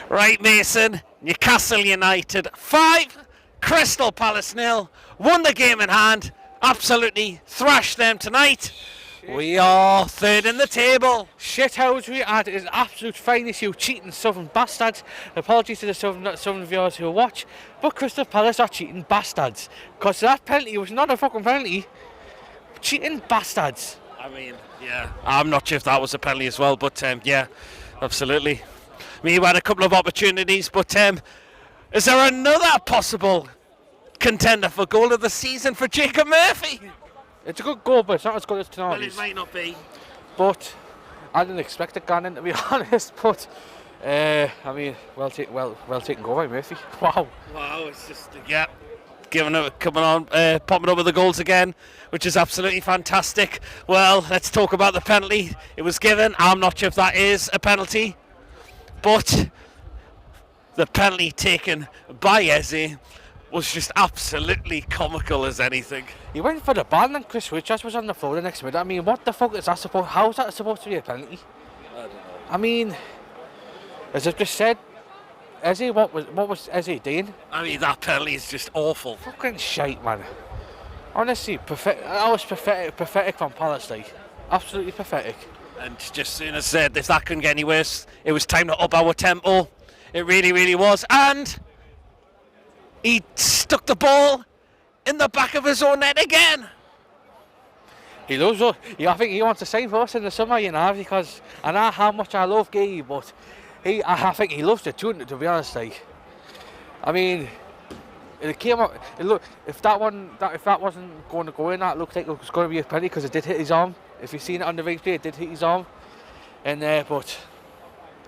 Right, Mason. Newcastle United 5, Crystal Palace 0. Won the game in hand. Absolutely thrashed them tonight. We are third in the table. Shithouse we had is absolute finest, you cheating southern bastards. Apologies to the southern viewers who watch, but Crystal Palace are cheating bastards. Because that penalty was not a fucking penalty. Cheating bastards. I mean, yeah. I'm not sure if that was a penalty as well, but yeah, absolutely. I mean, you had a couple of opportunities, but is there another possible contender for goal of the season for Jacob Murphy? It's a good goal, but it's not as good as tonight. Well, it might not be. But I didn't expect it gone in, to be honest. But I mean, well taken goal by Murphy. Wow. Wow, it's just popping up with the goals again, which is absolutely fantastic. Well, let's talk about the penalty. It was given. I'm not sure if that is a penalty, but the penalty taken by Eze was just absolutely comical as anything. He went for the ball and Chris Richards was on the floor the next minute. I mean, what the fuck is that supposed? How is that supposed to be a penalty? I don't know. I mean, as I've just said, Eze, what was Eze doing? I mean, that penalty is just awful. Fucking shite, man. Honestly, that was pathetic from Palace, like. Absolutely pathetic. And just soon as if that couldn't get any worse, it was time to up our tempo. It really, really was. And he stuck the ball in the back of his own net again. He loves us. I think he wants to sign for us in the summer, you know, because I know how much I love Gay, but I think he loves the tune, to be honest. Like, I mean, it came up. If that wasn't going to go in, that looked like it was going to be a penalty because it did hit his arm. If you've seen it on the replay, it did hit his arm. And but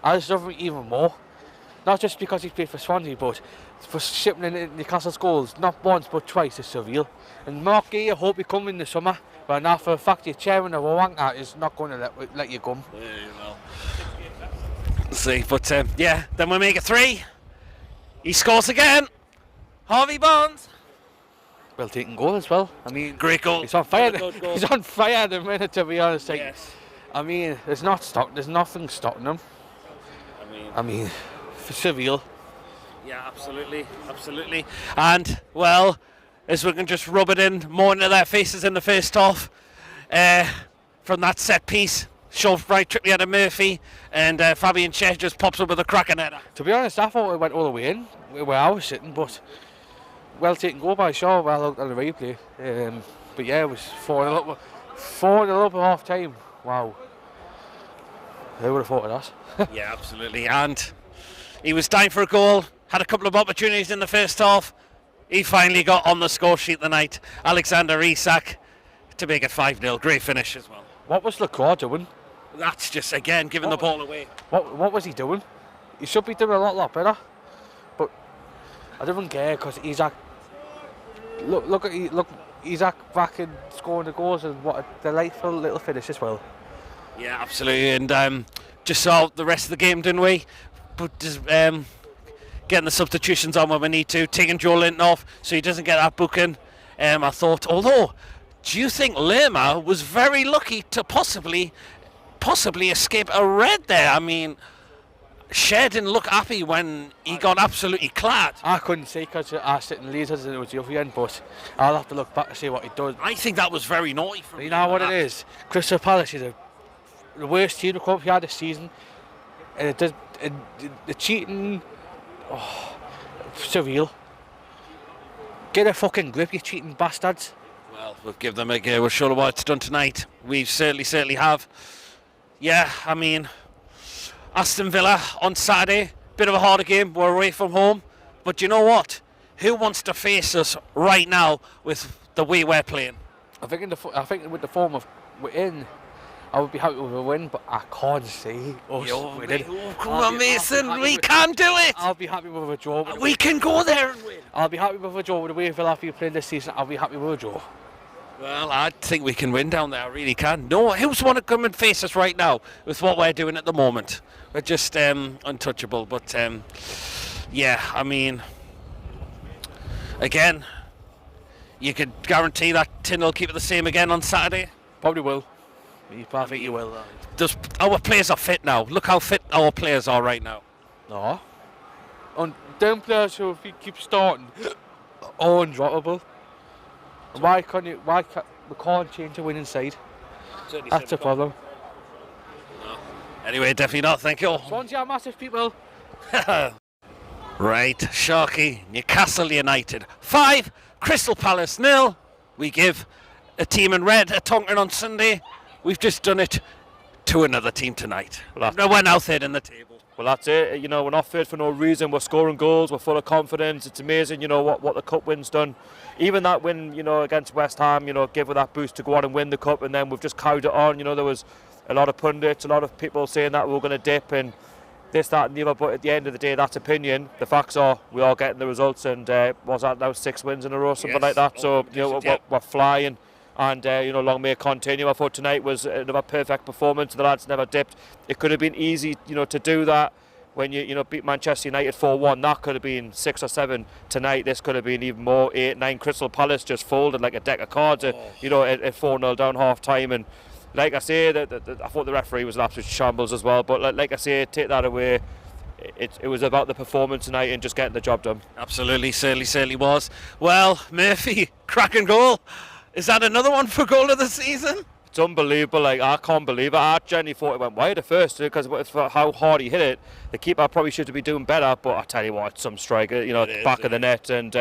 I just love him even more. Not just because he played for Swansea, but for shipping in Newcastle's goals, not once but twice, is surreal. And Mark Gay, I hope you come in the summer, but now for a fact your chairman of a wanker is not going to let you come. Yeah, well. See, but yeah, then we make it 3. He scores again. Harvey Barnes. Well taken goal as well. I mean, great goal. He's on fire. He's on fire at the minute, to be honest. Like, yes. I mean, there's nothing stopping him. I mean, for surreal. Yeah, absolutely. And well, as we can just rub it in more into their faces in the first half, from that set piece, shoved right triply out of Murphy, and Fabian Schär just pops up with a cracking header. To be honest, I thought it went all the way in where I was sitting, but well taken goal by Shaw. Well looked on the replay. But yeah, it was 4-0 up at half time. Wow. Who would have thought of that? Yeah, absolutely. And he was dying for a goal, had a couple of opportunities in the first half. He finally got on the score sheet tonight. Alexander Isak to make it 5-0. Great finish as well. What was Lacroix doing? That's just, again, giving the ball away. What was he doing? He should be doing a lot better. But I don't care because Isak. Look, Isak back and scoring the goals, and what a delightful little finish as well. Yeah, absolutely. And just saw the rest of the game, didn't we? But just getting the substitutions on when we need to, taking Joe Linton off so he doesn't get that booking. I thought, although, do you think Lerma was very lucky to possibly escape a red there? I mean, Schär didn't look happy when he got absolutely clad. I couldn't see because I was sitting lasers and it was the other end, but I'll have to look back to see what he does. I think that was very naughty from him. You know what it is? Crystal Palace is the worst team to come up here this season. And the cheating, surreal. Get a fucking grip, you cheating bastards. Well, we'll give them a go. We'll show them what it's done tonight. We certainly have. Yeah, I mean, Aston Villa on Saturday, bit of a harder game. We're away from home, but you know what? Who wants to face us right now with the way we're playing? I think with the form we're in, I would be happy with a win, but I can't see us winning. Come on, Mason, we can do it. I'll be happy with a draw. We can go there and win. I'll be happy with a draw with the way Villa have been playing this season. I'll be happy with a draw. Well, I think we can win down there. I really can. No, who's want to come and face us right now with what we're doing at the moment? We're just untouchable. But yeah, I mean, again, you could guarantee that Tin will keep it the same again on Saturday. Probably will. I think you will. Our players are fit now. Look how fit our players are right now. No. And them players who if you keep starting are undroppable. And we can't change a winning side? That's a problem. Anyway, definitely not, thank you. Swansea are massive people. Right, Sharky, Newcastle United 5, Crystal Palace 0. We give a team in red a tonkin on Sunday. We've just done it to another team tonight. We're now third in the table. Well, that's it. We're not third for no reason. We're scoring goals. We're full of confidence. It's amazing, what the cup win's done. Even that win, against West Ham, gave us that boost to go on and win the cup. And then we've just carried it on. There was a lot of pundits, a lot of people saying that we were going to dip and this, that, and the other. But at the end of the day, that's opinion. The facts are we are getting the results. And was that now 6 wins in a row, something like that? So we're flying. And long may it continue. I thought tonight was another perfect performance. The lads never dipped. It could have been easy, to do that when you beat Manchester United 4-1. That could have been 6 or 7 tonight. This could have been even more 8, 9. Crystal Palace just folded like a deck of cards. At 4-0 down half time. And like I say, I thought the referee was an absolute shambles as well. But like I say, take that away. It was about the performance tonight and just getting the job done. Absolutely, certainly was. Well, Murphy, cracking goal. Is that another one for goal of the season? It's unbelievable. I can't believe it. I genuinely thought it went wide at first because for how hard he hit it. The keeper probably should be doing better, but I tell you what, it's some strike. Back of the net, and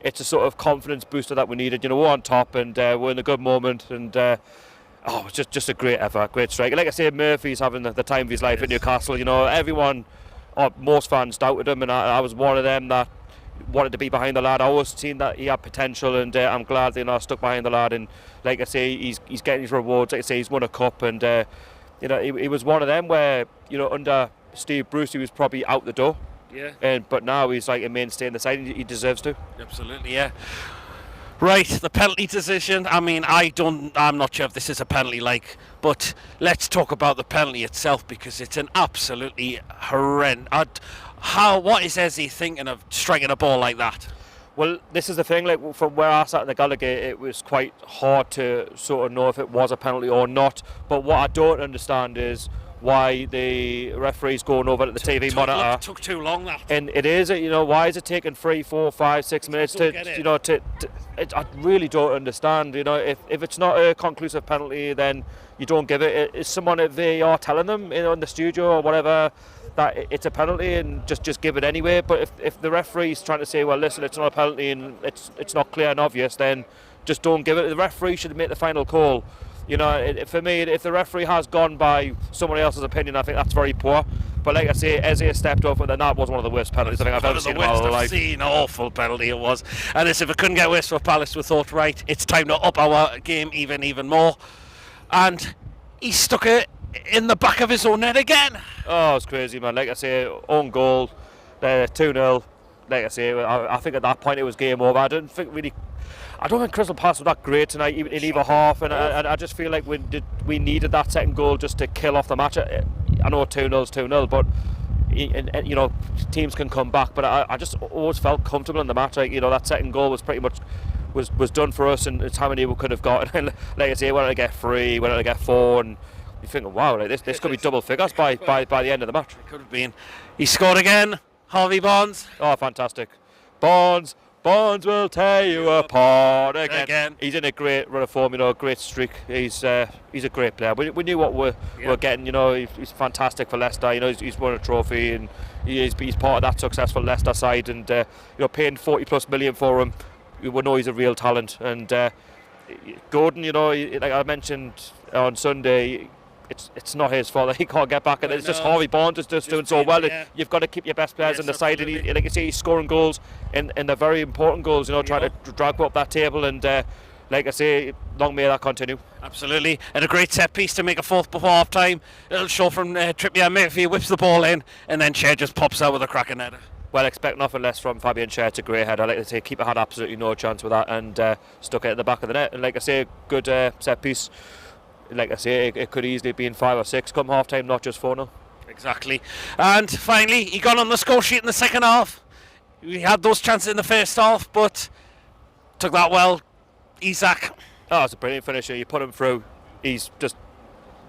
it's a sort of confidence booster that we needed. We're on top, and we're in a good moment, and it's just a great effort, great strike. Like I say, Murphy's having the time of his life at Newcastle. Everyone, most fans doubted him, and I was one of them that wanted to be behind the lad. I always seen that he had potential, and I'm glad I stuck behind the lad. And like I say, he's getting his rewards. Like I say, he's won a cup, and he was one of them where under Steve Bruce he was probably out the door. Yeah. But now he's like a mainstay in the side. And he deserves to. Absolutely, yeah. Right, the penalty decision. I mean, I'm not sure if this is a penalty, but let's talk about the penalty itself because it's an absolutely horrendous. What is Eze thinking of striking a ball like that? Well, this is the thing. Like from where I sat in the Gallagher, it was quite hard to sort of know if it was a penalty or not. But what I don't understand is why the referee's going over at the TV monitor. It took too long, that. And it is, why is it taking 3, 4, 5, 6 minutes I really don't understand. If it's not a conclusive penalty, then you don't give it. Is someone at VAR telling them in the studio or whatever that it's a penalty and just give it anyway? But if the referee's trying to say, well, listen, it's not a penalty and it's not clear and obvious, then just don't give it. The referee should make the final call. For me, if the referee has gone by someone else's opinion, I think that's very poor. But like I say, Eze stepped up, and then that was one of the worst penalties I think I've ever seen in my life. An awful penalty it was. And if it couldn't get worse for Palace, we thought, right, it's time to up our game even more. And he stuck it in the back of his own net again. Oh, it's crazy, man. Like I say, own goal, 2-0. Like I say, I think at that point it was game over. I don't think Crystal Palace was that great tonight in either half, and I just feel like we needed that second goal just to kill off the match. I know 2-0's 2-0, but teams can come back. But I just always felt comfortable in the match. That second goal was pretty much was done for us, and it's how many we could have got. And like I say, went on to get 3, went on to get 4, and you think, wow, like this could be double figures by the end of the match. It could have been. He scored again. Harvey Barnes. Oh, fantastic. Barnes will tear you apart again. He's in a great run of form, great streak. He's a great player. We knew what we're getting. He's fantastic for Leicester. He's won a trophy and he's part of that successful Leicester side. And paying 40+ million for him, we know he's a real talent. And Gordon, like I mentioned on Sunday, it's not his fault that he can't get back, and it's just Harvey Barnes is just doing so well. Yeah. You've got to keep your best players on the side, and like you say, he's scoring goals in the very important goals. Trying to drag up that table, and like I say, long may that continue. Absolutely, and a great set piece to make a fourth before half time. It'll show from Trippier. Murphy whips the ball in, and then Cher just pops out with a cracking header. Well, expect nothing less from Fabian Cher. It's a great header. Like I say, keeper had absolutely no chance with that, and stuck it at the back of the net. And like I say, good set piece. Like I say, it could easily have been 5 or 6 come half time, not just 4-0. Exactly. And finally, he got on the score sheet in the second half. We had those chances in the first half, but took that well. Isak. Oh, it's a brilliant finisher. You put him through. He's just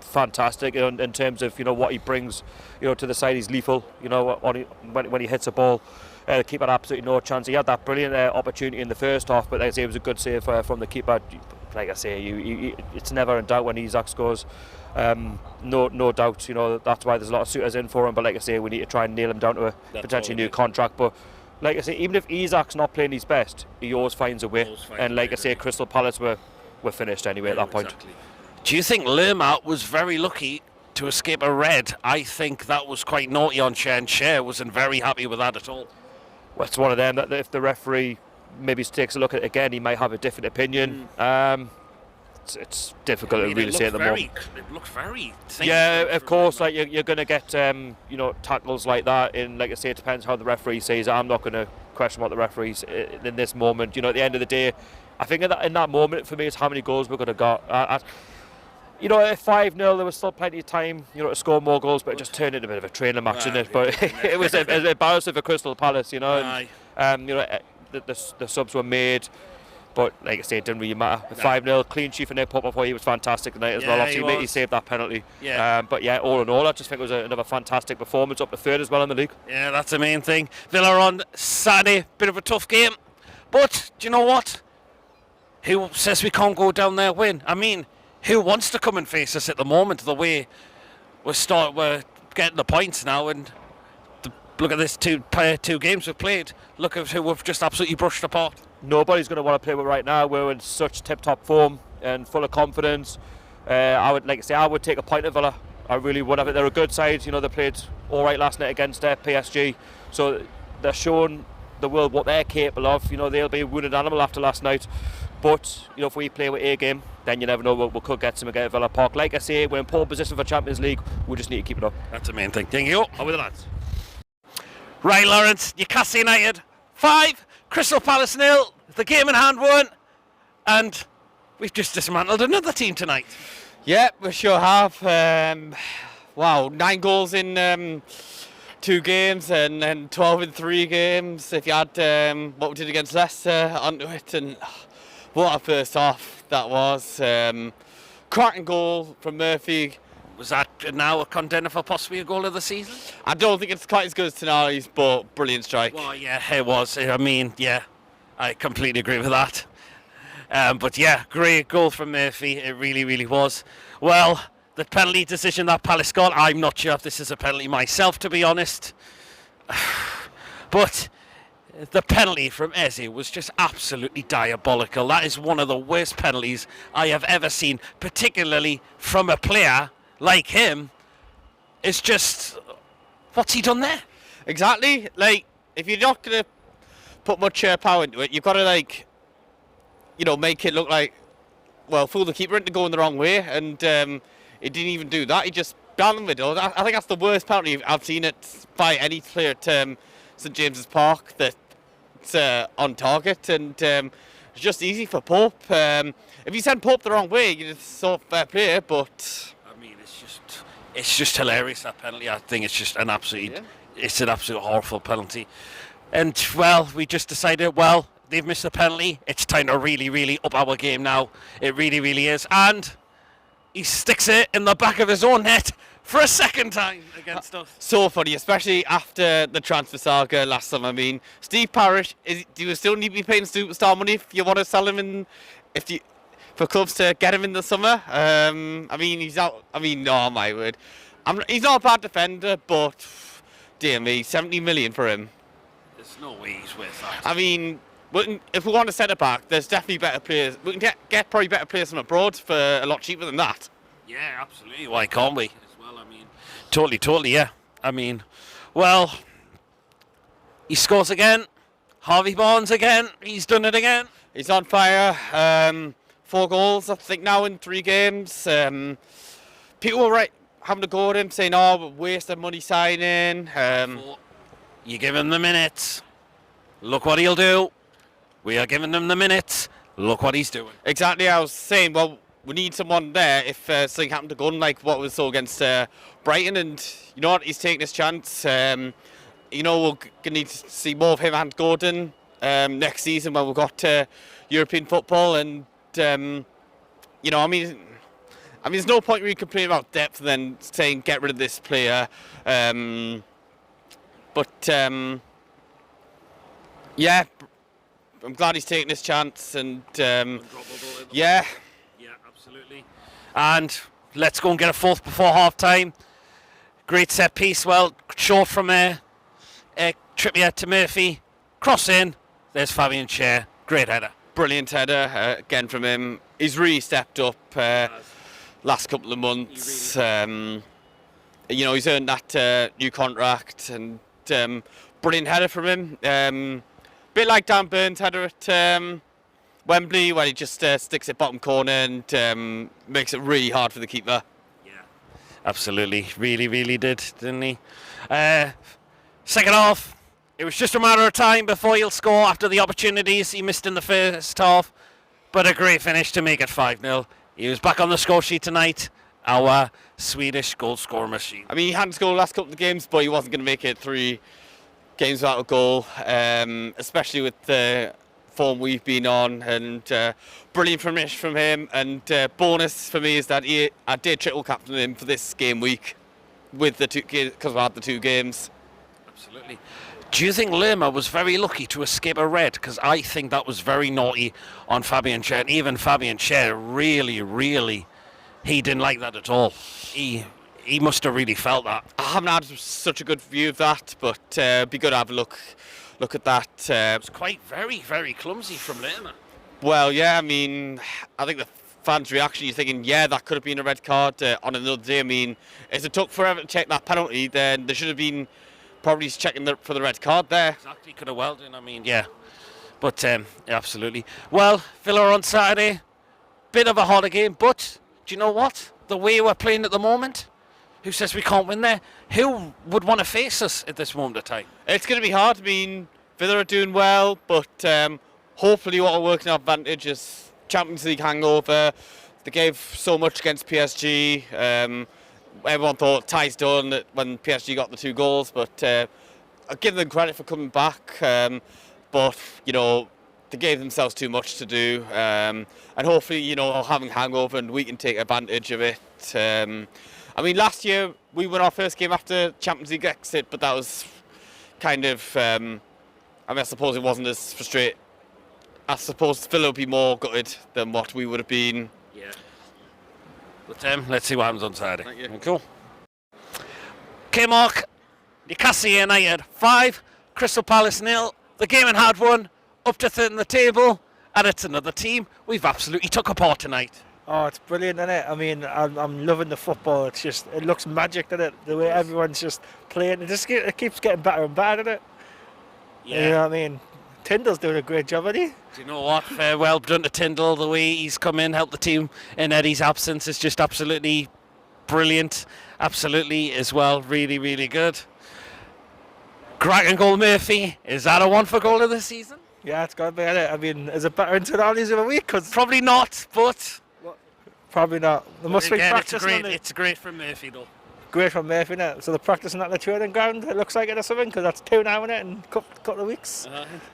fantastic in terms of what he brings to the side. He's lethal. When he hits a ball, the keeper had absolutely no chance. He had that brilliant opportunity in the first half, but like I say, it was a good save from the keeper. Like I say, it's never in doubt when Isak scores. No doubt, that's why there's a lot of suitors in for him. But like I say, we need to try and nail him down to a potentially new contract. But like I say, even if Isak's not playing his best, he always finds a way. And like I say, Crystal Palace were finished anyway at that point. Exactly. Do you think Lerma was very lucky to escape a red? I think that was quite naughty on Cher, and Cher wasn't very happy with that at all. Well, it's one of them that if the referee maybe takes a look at it again, he might have a different opinion. It's difficult to really say at the moment. It looked very. Yeah, of course. Like you're going to get tackles like that. And like I say, it depends how the referee sees it. I'm not going to question what the referee's in this moment. At the end of the day, I think in that moment for me, it's how many goals we're going to get. At 5-0, there was still plenty of time, to score more goals, but it just turned into a bit of a training match, didn't it? But it was embarrassing for Crystal Palace, And, the subs were made. But like I say, it didn't really matter. 5-0, clean sheet for Nick Pope before he was fantastic tonight as well. Obviously, he saved that penalty. Yeah. But yeah, all in all, I just think it was another fantastic performance, up to third as well in the league. Yeah, that's the main thing. Villa on Saturday, bit of a tough game. But do you know what? Who says we can't go down there and win? I mean, who wants to come and face us at the moment? The way we're getting the points now, and look at this two games we've played. Look at who we've just absolutely brushed apart. Nobody's going to want to play with right now. We're in such tip-top form and full of confidence. I would take a point of Villa. I really would have it. They're a good side. They played all right last night against PSG. So they're showing the world what they're capable of. They'll be a wounded animal after last night. But, if we play with A game, then you never know, we could get some again at Villa Park. Like I say, we're in pole position for Champions League. We just need to keep it up. That's the main thing. Thank you. On with the lads. Right, Lawrence, Newcastle United 5, Crystal Palace 0. The game in hand won. And we've just dismantled another team tonight. Yeah, we sure have. 9 goals in 2 games and 12 in 3 games. If you add what we did against Leicester onto it, and what a first half that was. Cracking goal from Murphy. Was that now a contender for possibly a goal of the season? I don't think it's quite as good as Tonali's, but brilliant strike. Well, yeah, it was. I mean, yeah, I completely agree with that. But yeah, great goal from Murphy. It really, really was. Well, the penalty decision that Palace got, I'm not sure if this is a penalty myself, to be honest. But the penalty from Eze was just absolutely diabolical. That is one of the worst penalties I have ever seen, particularly from a player like him. It's just, what's he done there? Exactly. Like, if you're not going to put much power into it, you've got to, make it look like, fool the keeper into going the wrong way. And he didn't even do that. He just down the middle. I think that's the worst penalty I've seen it by any player at St James's Park that's on target. And it's just easy for Pope. If you send Pope the wrong way, you'd sort of fair play, but it's just hilarious, that penalty. I think it's just an absolute awful penalty. And we just decided, they've missed the penalty. It's time to really, really up our game now. It really, really is. And he sticks it in the back of his own net for a second time against us. So funny, especially after the transfer saga last summer. I mean, Steve Parish, do you still need to be paying superstar money if you want to sell him for clubs to get him in the summer? He's out. Oh my word. He's not a bad defender, but dear me, 70 million for him. There's no way he's worth that. If we want a centre back, there's definitely better players. We can get probably better players from abroad for a lot cheaper than that. Yeah, absolutely. Why can't we? As well, totally, yeah. He scores again. Harvey Barnes again. He's done it again. He's on fire. 4 goals, I think, now in 3 games. People were having to go at him, saying, we're wasting money signing. You give him the minutes. Look what he'll do. We are giving him the minutes. Look what he's doing. Exactly, I was saying, we need someone there if something happened to Gunn, like what we saw against Brighton. And you know what, he's taking his chance. We're going to need to see more of him and Gordon next season when we've got European football. And, I mean, there's no point really complaining about depth and then saying get rid of this player. Yeah, I'm glad he's taking this chance, and yeah. Yeah, absolutely. And let's go and get a fourth before half time. Great set piece. Well, short from Trippier to Murphy. Cross in. There's Fabian Schär. Great header. Brilliant header again from him. He's really stepped up last couple of months. You know, he's earned that new contract, and brilliant header from him. Bit like Dan Burns' header at Wembley, where he just sticks it bottom corner and makes it really hard for the keeper. Yeah, absolutely. Really did, didn't he? Second half, it was just a matter of time before he'll score after the opportunities he missed in the first half. But a great finish to make it 5-0. He was back on the score sheet tonight, our Swedish goal scorer machine. I mean, he hadn't scored the last couple of games, but he wasn't going to make it 3 games without a goal, especially with the form we've been on, and brilliant finish from him. And bonus for me is that I did triple captain him for this game week with the because we had the 2 games. Absolutely. Do you think Lerma was very lucky to escape a red? Because I think that was very naughty on Fabian Schär. And even Fabian Schär really, he didn't like that at all. He must have really felt that. I haven't had such a good view of that, but it'd be good to have a look at that. It was quite very clumsy from Lerma. Well, yeah, I mean, I think the fans' reaction, you're thinking, yeah, that could have been a red card on another day. I mean, if it took forever to check that penalty, then there should have been probably checking for the red card there. Exactly, could have well done, I mean, yeah. But, absolutely. Well, Villa on Saturday, bit of a harder game, but do you know what? The way we're playing at the moment, who says we can't win there? Who would want to face us at this moment of time? It's going to be hard. I mean, Villa are doing well, but hopefully what will work in our advantage is Champions League hangover. They gave so much against PSG. Everyone thought tie's done when PSG got the 2 goals, but I give them credit for coming back. But, you know, they gave themselves too much to do. And hopefully, you know, having hangover and we can take advantage of it. I mean, last year we won our first game after Champions League exit, but that was kind of, I mean, I suppose it wasn't as frustrating. I suppose Villa would be more gutted than what we would have been. Yeah. But let's see what happens on Saturday. Thank you. Cool. Okay, Mark. Newcastle United 5, Crystal Palace 0. The game in hard one, up to 3rd in the table, and it's another team we've absolutely took apart tonight. Oh, it's brilliant, isn't it? I mean, I'm loving the football. It's just, it looks magic, doesn't it? The way everyone's just playing. It keeps getting better and better, doesn't it? Yeah. You know what I mean? Tyndall's doing a great job, isn't he? Do you know what? Well done to Tyndall. The way he's come in, helped the team in Eddie's absence is just absolutely brilliant. Absolutely as well. Really good. Cracking goal, Murphy. Is that a 1 for goal of the season? Yeah, it's got to be, innit? I mean, is it better in Tonali's of a week? Cause Probably not, but probably not. There must be again, practicing. it's great from Murphy though. Great from Murphy, innit? So they're practicing at the training ground, it looks like it or something, because that's 2 now, innit, in a couple of weeks.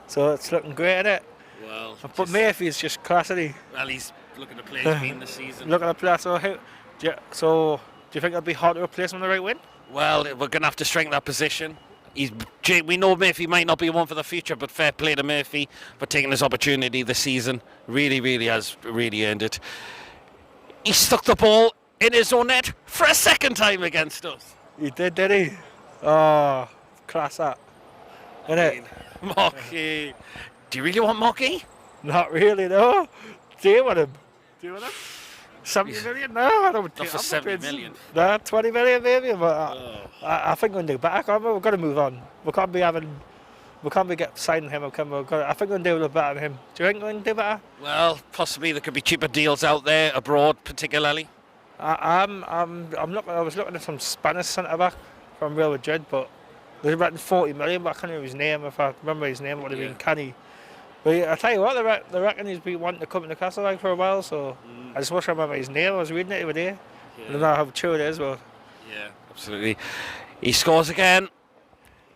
So it's looking great, innit? Well, But Murphy's just class, isn't he? well, he's looking to play his game this season. Looking at play, so do you think it'll be hard to replace him on the right wing? Well, we're going to have to strengthen that position. We know Murphy might not be one for the future, but fair play to Murphy for taking his opportunity this season. Really has earned it. He stuck the ball in his own net for a second time against us. He did he? Oh, class that. Innit? Mocky. Do you really want Mocky? Not really, no. Do you want him? 70 million? No, I don't Not for 70 million. No, 20 million maybe, but I think we'll do better, can't we? We've got to move on. We can't be signing him. I think we'll do a little better than him. Do you think we'll do better? Well, possibly there could be cheaper deals out there, abroad particularly. I was looking at some Spanish centre back from Real Madrid, but there's about 40 million, but I can't remember his name. If I remember his name, it would have been Canny. But I tell you what, they reckon he's been wanting to come to Newcastle like for a while, so I just wish I remember his name. I was reading it the other day. I don't know how true it is, but Yeah, absolutely. He scores again.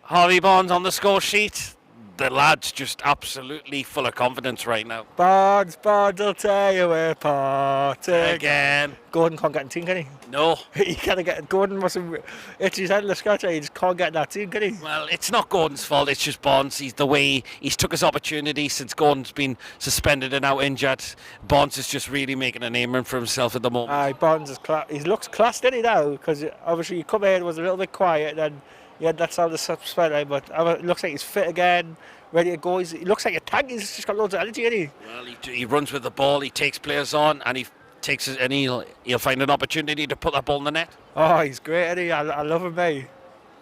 Harvey Barnes on the score sheet. the lad's just absolutely full of confidence right now. Barnes will tear you apart Again. Gordon can't get in the team, can he? No. He can't get. Gordon mustn't. It's his head in the scratch. He just can't get in that team, can he? Well, it's not Gordon's fault. It's just Bonds. He's the way he's took his opportunity since Gordon's been suspended and now injured. Bonds is just really making a name for himself at the moment. Aye, Barnes is he looks class, didn't he now? Because obviously you come in, was a little bit quiet, then yeah, that's how the suspended. But it looks like he's fit again, ready to go. He looks like a tank. He's just got loads of energy, isn't he? Well, he runs with the ball. He takes players on, and he'll find an opportunity to put that ball in the net. Oh, he's great, isn't he? I love him, mate.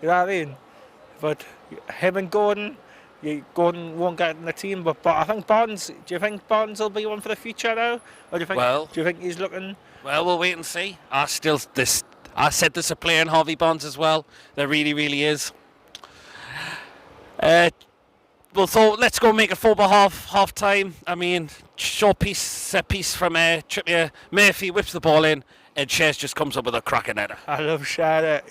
You know what I mean? But him and Gordon, Gordon won't get in the team. But I think Barnes. Do you think Barnes will be one for the future now, or do you think he's looking? Well, we'll wait and see. I said there's a player in Harvey Barnes as well. There really, really is. Let's go make it 4 by half time. I mean, short set piece from Trippier. Murphy whips the ball in, and Shares just comes up with a cracking header. I love Shares.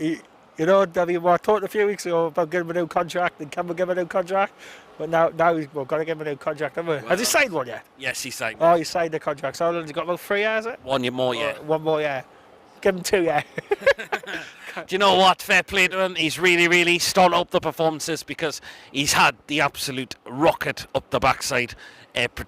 You know, we talked a few weeks ago about giving him a new contract, and can we give him a new contract? But now we've got to give him a new contract, haven't we? Well, has he signed one yet? Yes, he signed. Oh, he signed the contract. So how long has he got? About 3 years, is it? 1 year more, yeah. 1 more year. Give him 2 years. Do you know what? Fair play to him. He's really, really started up the performances because he's had the absolute rocket up the backside,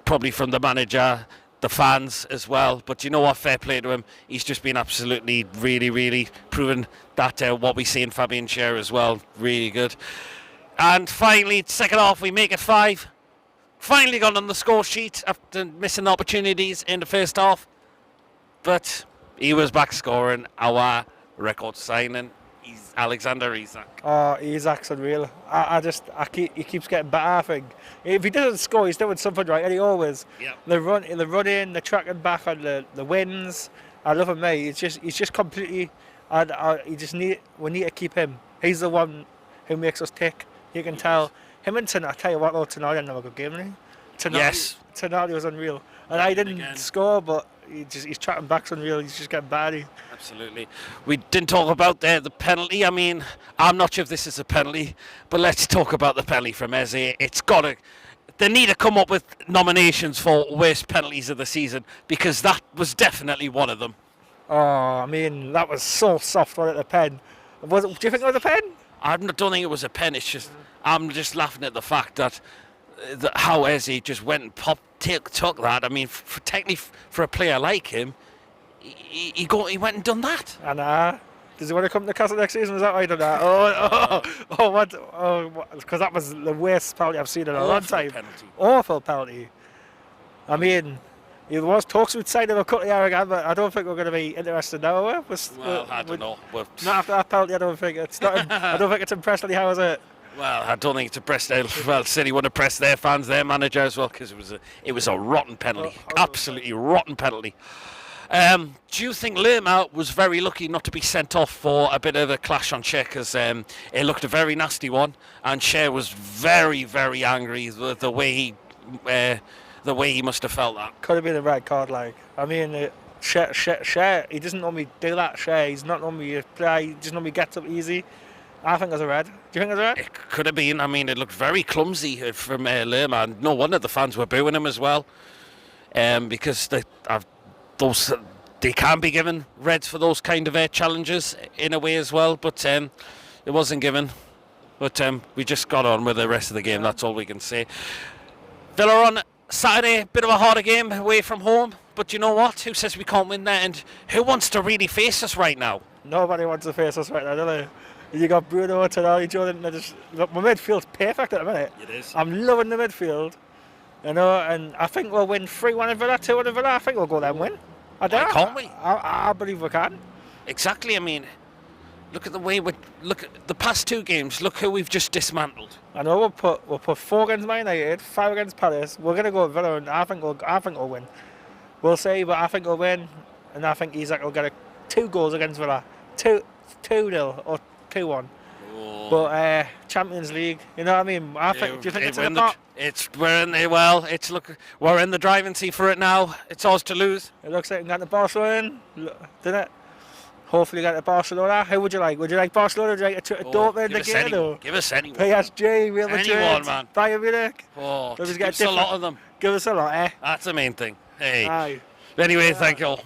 probably from the manager, the fans as well. But you know what? Fair play to him. He's just been absolutely, really, really proven that what we see in Fabian Schär as well. Really good. And finally, second half, we make it 5. Finally got on the score sheet after missing the opportunities in the first half. But he was back scoring our record signing. He's Alexander Isak. Oh, Isak's unreal. He keeps getting better, I think. If he doesn't score, he's doing something right, and he always. Yeah. The running, the tracking back on the wins. I love him, mate. He's just completely. We need to keep him. He's the one who makes us tick. You can tell. Him and Tonali, I tell you what, Tonali had another good game, didn't he? Yes. Tonali was unreal. And I didn't score, but he's tracking back's unreal. He's just getting batty. Absolutely. We didn't talk about the penalty. I mean, I'm not sure if this is a penalty, but let's talk about the penalty from Eze. They need to come up with nominations for worst penalties of the season, because that was definitely one of them. Oh, I mean, that was so soft on the pen. Do you think it was a pen? I don't think it was a pen. It's just I'm just laughing at the fact that how Eze just went and took that. I mean, technically for a player like him, he went and done that. And does he want to come to Newcastle next season? Is that why he done that? Because that was the worst penalty I've seen in a long time. Awful penalty. I mean, there was talks with signing him a couple of years ago, but I don't think we're going to be interested now. I don't know. Not after that penalty, I don't think it's not. I don't think it's impressed anyhow, is it? Well, I don't think it's impressed. Well, City want to press their fans, their manager as well, because it was a rotten penalty, absolutely rotten penalty. Do you think Lerma was very lucky not to be sent off for a bit of a clash on Schär, because it looked a very nasty one, and Schär was very, very angry with the way he must have felt that. Could have been a red card, like. I mean, Schär, he doesn't normally do that. Schär, he's not normally a player. He just normally gets up easy. I think it was a red. Do you think it was a red? It could have been. I mean, it looked very clumsy from Lerma, and no wonder the fans were booing him as well, because they can be given reds for those kind of challenges in a way as well, but it wasn't given. But we just got on with the rest of the game. That's all we can say. Villa on Saturday, bit of a harder game away from home, but you know what? Who says we can't win that? And who wants to really face us right now? Nobody wants to face us right now, do they? You got Bruno, Tonali, Jordan. Look, my midfield's perfect at the minute. It is. I'm loving the midfield, you know, and I think we'll win 3-1 in Villa, 2-1 in Villa. I think we'll go there and win. Can't we? I believe we can. Exactly. I mean, look at the way look at the past 2 games. Look who we've just dismantled. I know we'll put 4 against Man United, 5 against Palace. We're gonna go with Villa, and I think we'll win. We'll see, but I think we'll win, and I think Isak will get 2 goals against Villa, 2-0 or 2-1. Oh. But Champions League, you know what I mean? Do you think it's in the pot? We're in the driving seat for it now. It's ours to lose. It looks like we got the Barcelona in, didn't it? hopefully get to Barcelona. Who would you like? Would you like Barcelona? Would you like to Dortmund again? Or Give us anyone. PSG, Real Madrid, Anyone, man. Bayern Munich. Oh, Let's just get give us a lot of them. Give us a lot, eh? That's the main thing. Hey. Aye. Anyway, thank you all.